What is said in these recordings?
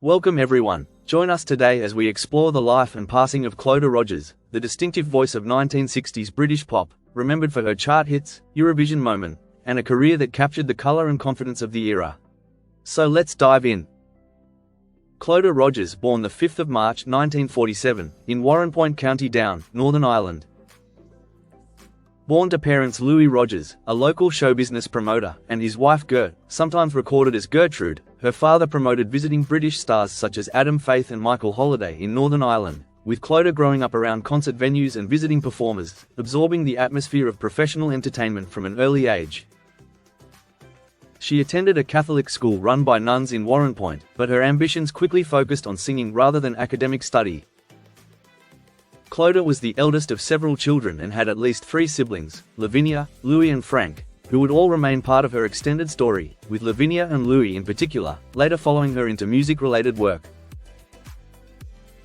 Welcome everyone. Join us today as we explore the life and passing of Clodagh Rodgers, the distinctive voice of 1960s British pop, remembered for her chart hits, Eurovision moment, and a career that captured the colour and confidence of the era. So let's dive in. Clodagh Rodgers, born the 5th of March 1947, in Warrenpoint, County Down, Northern Ireland. Born to parents Louis Rodgers, a local show business promoter, and his wife Gert, sometimes recorded as Gertrude, her father promoted visiting British stars such as Adam Faith and Michael Holliday in Northern Ireland, with Clodagh growing up around concert venues and visiting performers, absorbing the atmosphere of professional entertainment from an early age. She attended a Catholic school run by nuns in Warrenpoint, but her ambitions quickly focused on singing rather than academic study. Clodagh was the eldest of several children and had at least 3 siblings, Lavinia, Louis and Frank, who would all remain part of her extended story, with Lavinia and Louis in particular, later following her into music-related work.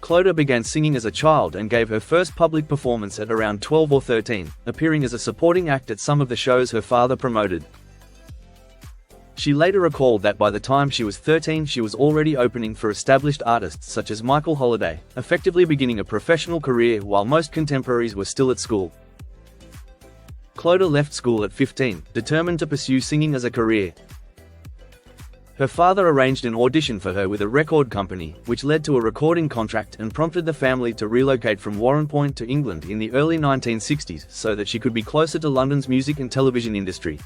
Clodagh began singing as a child and gave her first public performance at around 12 or 13, appearing as a supporting act at some of the shows her father promoted. She later recalled that by the time she was 13 she was already opening for established artists such as Michael Holliday, effectively beginning a professional career while most contemporaries were still at school. Clodagh left school at 15, determined to pursue singing as a career. Her father arranged an audition for her with a record company, which led to a recording contract and prompted the family to relocate from Warrenpoint to England in the early 1960s so that she could be closer to London's music and television industry.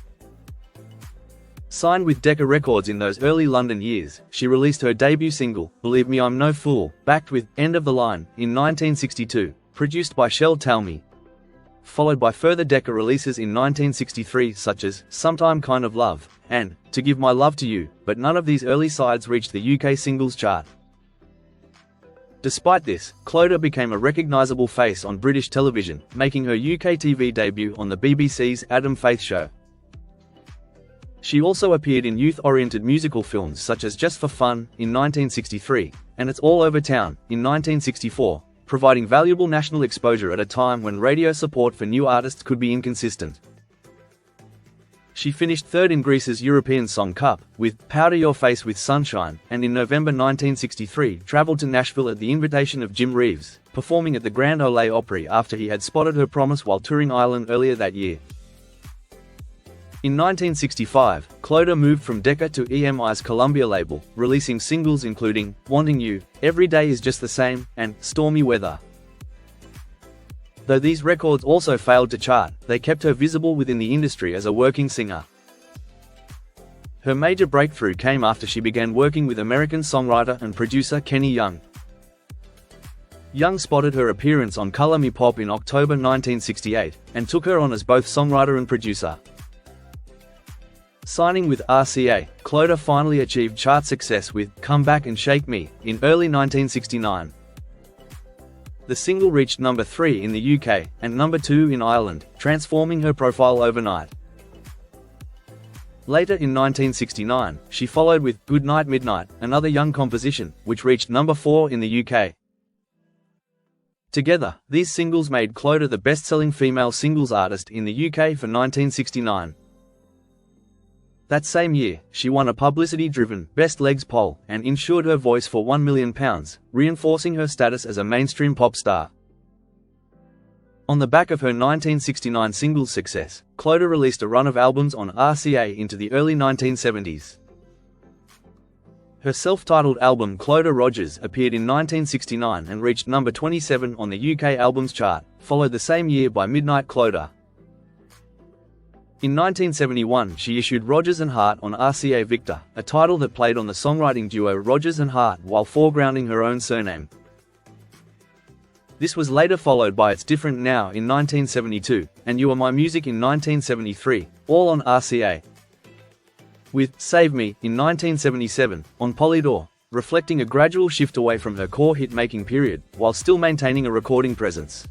Signed with Decca Records in those early London years, she released her debut single, Believe Me I'm No Fool, backed with End of the Line, in 1962, produced by Shel Talmy. Followed by further Decca releases in 1963 such as Sometime Kind of Love, and To Give My Love to You, but none of these early sides reached the UK singles chart. Despite this, Clodagh became a recognisable face on British television, making her UK TV debut on the BBC's Adam Faith Show. She also appeared in youth-oriented musical films such as Just for Fun, in 1963, and It's All Over Town, in 1964, providing valuable national exposure at a time when radio support for new artists could be inconsistent. She finished third in Greece's European Song Cup, with Powder Your Face with Sunshine, and in November 1963 travelled to Nashville at the invitation of Jim Reeves, performing at the Grand Ole Opry after he had spotted her promise while touring Ireland earlier that year. In 1965, Clodagh moved from Decca to EMI's Columbia label, releasing singles including Wanting You, Every Day Is Just the Same, and Stormy Weather. Though these records also failed to chart, they kept her visible within the industry as a working singer. Her major breakthrough came after she began working with American songwriter and producer Kenny Young. Young spotted her appearance on Color Me Pop in October 1968, and took her on as both songwriter and producer. Signing with RCA, Clodagh finally achieved chart success with Come Back and Shake Me in early 1969. The single reached number 3 in the UK and number 2 in Ireland, transforming her profile overnight. Later in 1969, she followed with Good Night Midnight, another Young composition, which reached number 4 in the UK. Together, these singles made Clodagh the best-selling female singles artist in the UK for 1969. That same year, she won a publicity-driven Best Legs poll and insured her voice for £1 million, reinforcing her status as a mainstream pop star. On the back of her 1969 singles success, Clodagh released a run of albums on RCA into the early 1970s. Her self-titled album Clodagh Rodgers appeared in 1969 and reached number 27 on the UK albums chart, followed the same year by Midnight Clodagh. In 1971 she issued Rodgers and Hart on RCA Victor, a title that played on the songwriting duo Rodgers and Hart while foregrounding her own surname. This was later followed by It's Different Now in 1972, and You Are My Music in 1973, all on RCA. With Save Me in 1977, on Polydor, reflecting a gradual shift away from her core hit-making period, while still maintaining a recording presence.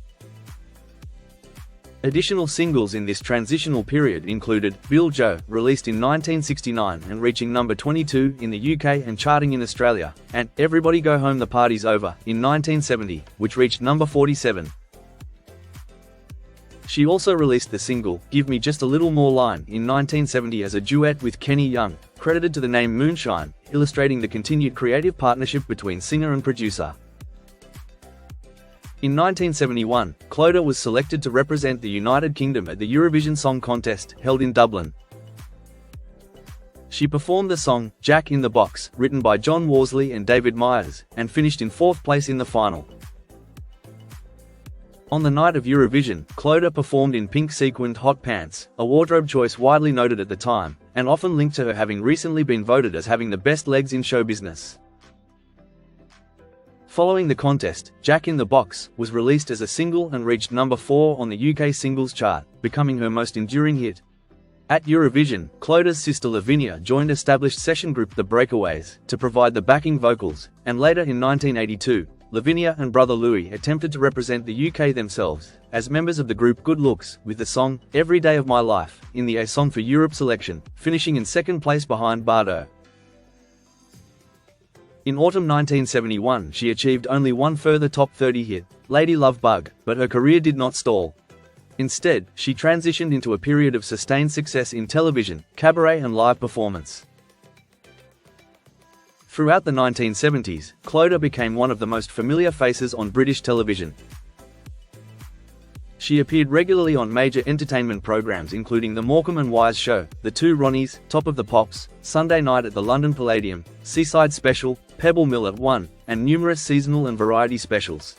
Additional singles in this transitional period included Bill Joe, released in 1969 and reaching number 22 in the UK and charting in Australia, and Everybody Go Home The Party's Over in 1970, which reached number 47. She also released the single Give Me Just a Little More Line in 1970 as a duet with Kenny Young, credited to the name Moonshine, illustrating the continued creative partnership between singer and producer. In 1971, Clodagh was selected to represent the United Kingdom at the Eurovision Song Contest, held in Dublin. She performed the song, Jack in the Box, written by John Worsley and David Myers, and finished in 4th place in the final. On the night of Eurovision, Clodagh performed in pink sequined hot pants, a wardrobe choice widely noted at the time, and often linked to her having recently been voted as having the best legs in show business. Following the contest, Jack in the Box was released as a single and reached number 4 on the UK singles chart, becoming her most enduring hit. At Eurovision, Clodagh's sister Lavinia joined established session group The Breakaways to provide the backing vocals, and later in 1982, Lavinia and brother Louis attempted to represent the UK themselves, as members of the group Good Looks, with the song, Every Day of My Life, in the A Song for Europe selection, finishing in 2nd place behind Bardo. In autumn 1971 she achieved only one further top 30 hit, Lady Love Bug, but her career did not stall. Instead, she transitioned into a period of sustained success in television, cabaret and live performance. Throughout the 1970s, Clodagh became one of the most familiar faces on British television. She appeared regularly on major entertainment programs including The Morecambe and Wise Show, The Two Ronnies, Top of the Pops, Sunday Night at the London Palladium, Seaside Special, Pebble Mill at 1, and numerous seasonal and variety specials.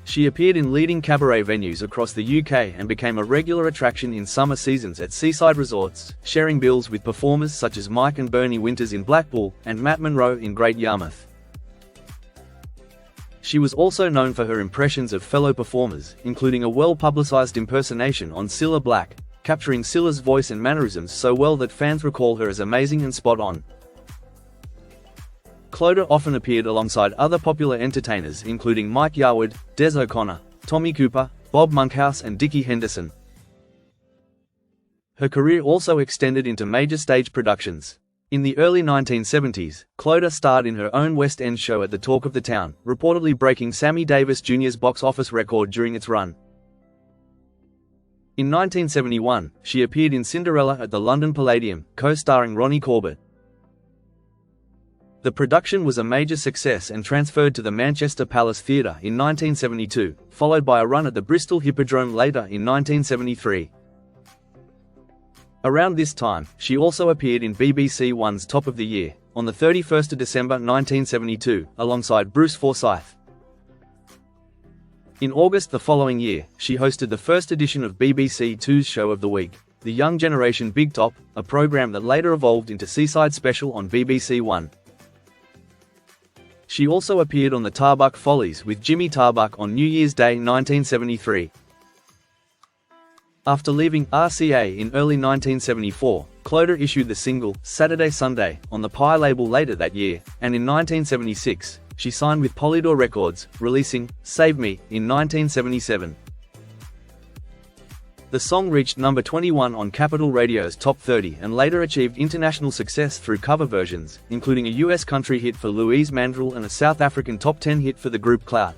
She appeared in leading cabaret venues across the UK and became a regular attraction in summer seasons at seaside resorts, sharing bills with performers such as Mike and Bernie Winters in Blackpool, and Matt Monro in Great Yarmouth. She was also known for her impressions of fellow performers, including a well-publicised impersonation on Cilla Black, capturing Cilla's voice and mannerisms so well that fans recall her as amazing and spot-on. Clodagh often appeared alongside other popular entertainers including Mike Yarwood, Des O'Connor, Tommy Cooper, Bob Monkhouse and Dickie Henderson. Her career also extended into major stage productions. In the early 1970s, Clodagh starred in her own West End show at the Talk of the Town, reportedly breaking Sammy Davis Jr.'s box office record during its run. In 1971, she appeared in Cinderella at the London Palladium, co-starring Ronnie Corbett. The production was a major success and transferred to the Manchester Palace Theatre in 1972, followed by a run at the Bristol Hippodrome later in 1973. Around this time, she also appeared in BBC One's Top of the Year, on the 31st of December 1972, alongside Bruce Forsyth. In August the following year, she hosted the first edition of BBC Two's Show of the Week, The Young Generation Big Top, a programme that later evolved into Seaside Special on BBC One. She also appeared on the Tarbuck Follies with Jimmy Tarbuck on New Year's Day 1973. After leaving RCA in early 1974, Clodagh issued the single, Saturday Sunday, on the Pie label later that year, and in 1976, she signed with Polydor Records, releasing Save Me in 1977. The song reached number 21 on Capital Radio's Top 30 and later achieved international success through cover versions, including a US country hit for Louise Mandrell and a South African top 10 hit for the group Clout.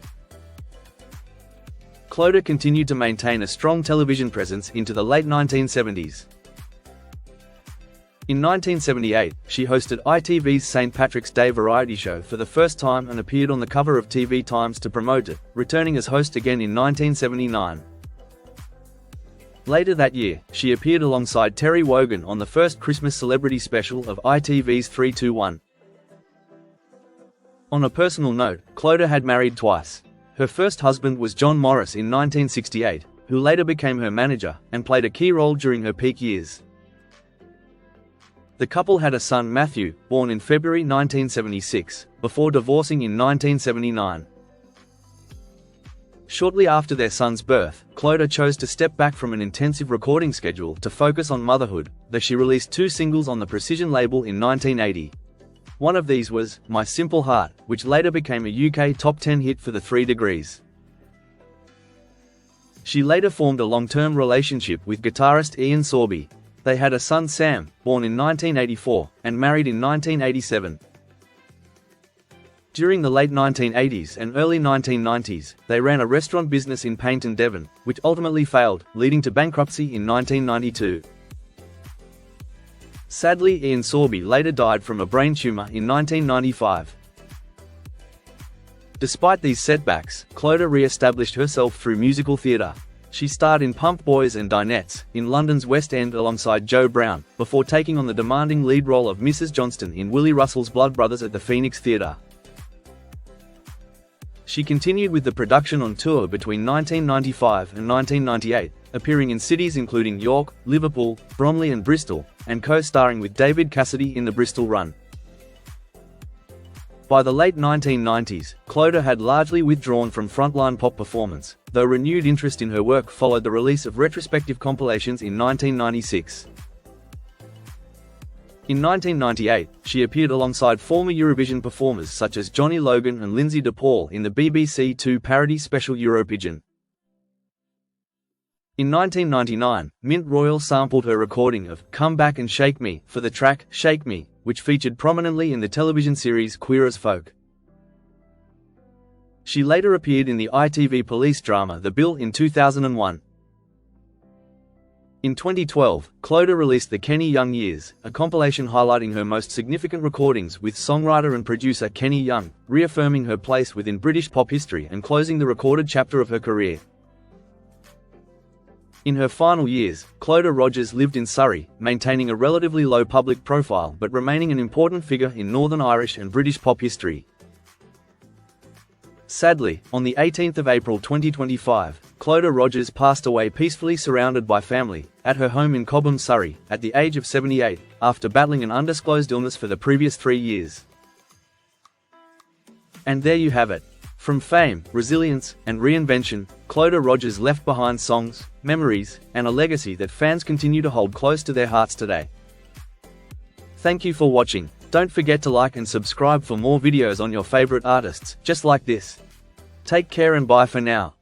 Clodagh continued to maintain a strong television presence into the late 1970s. In 1978, she hosted ITV's St. Patrick's Day variety show for the first time and appeared on the cover of TV Times to promote it, returning as host again in 1979. Later that year, she appeared alongside Terry Wogan on the first Christmas celebrity special of ITV's 321. On a personal note, Clodagh had married twice. Her first husband was John Morris in 1968, who later became her manager, and played a key role during her peak years. The couple had a son Matthew, born in February 1976, before divorcing in 1979. Shortly after their son's birth, Clodagh chose to step back from an intensive recording schedule to focus on motherhood, though she released 2 singles on the Precision label in 1980. One of these was My Simple Heart, which later became a UK top 10 hit for the 3 Degrees. She later formed a long-term relationship with guitarist Ian Sorby. They had a son Sam, born in 1984, and married in 1987. During the late 1980s and early 1990s, they ran a restaurant business in Paynton, Devon, which ultimately failed, leading to bankruptcy in 1992. Sadly, Ian Sorby later died from a brain tumor in 1995. Despite these setbacks, Clodagh re-established herself through musical theatre. She starred in Pump Boys and Dinettes, in London's West End alongside Joe Brown, before taking on the demanding lead role of Mrs. Johnston in Willie Russell's Blood Brothers at the Phoenix Theatre. She continued with the production on tour between 1995 and 1998, appearing in cities including York, Liverpool, Bromley and Bristol, and co-starring with David Cassidy in the Bristol run. By the late 1990s, Clodagh had largely withdrawn from frontline pop performance, though renewed interest in her work followed the release of retrospective compilations in 1996. In 1998, she appeared alongside former Eurovision performers such as Johnny Logan and Lindsay DePaul in the BBC Two parody special Eurovision. In 1999, Mint Royal sampled her recording of "Come Back and Shake Me" for the track "Shake Me", which featured prominently in the television series Queer as Folk. She later appeared in the ITV police drama The Bill in 2001. In 2012, Clodagh released The Kenny Young Years, a compilation highlighting her most significant recordings with songwriter and producer Kenny Young, reaffirming her place within British pop history and closing the recorded chapter of her career. In her final years, Clodagh Rodgers lived in Surrey, maintaining a relatively low public profile but remaining an important figure in Northern Irish and British pop history. Sadly, on the 18th of April 2025, Clodagh Rodgers passed away peacefully surrounded by family, at her home in Cobham, Surrey, at the age of 78, after battling an undisclosed illness for the previous 3 years. And there you have it. From fame, resilience, and reinvention, Clodagh Rodgers left behind songs, memories, and a legacy that fans continue to hold close to their hearts today. Thank you for watching. Don't forget to like and subscribe for more videos on your favorite artists, just like this. Take care and bye for now.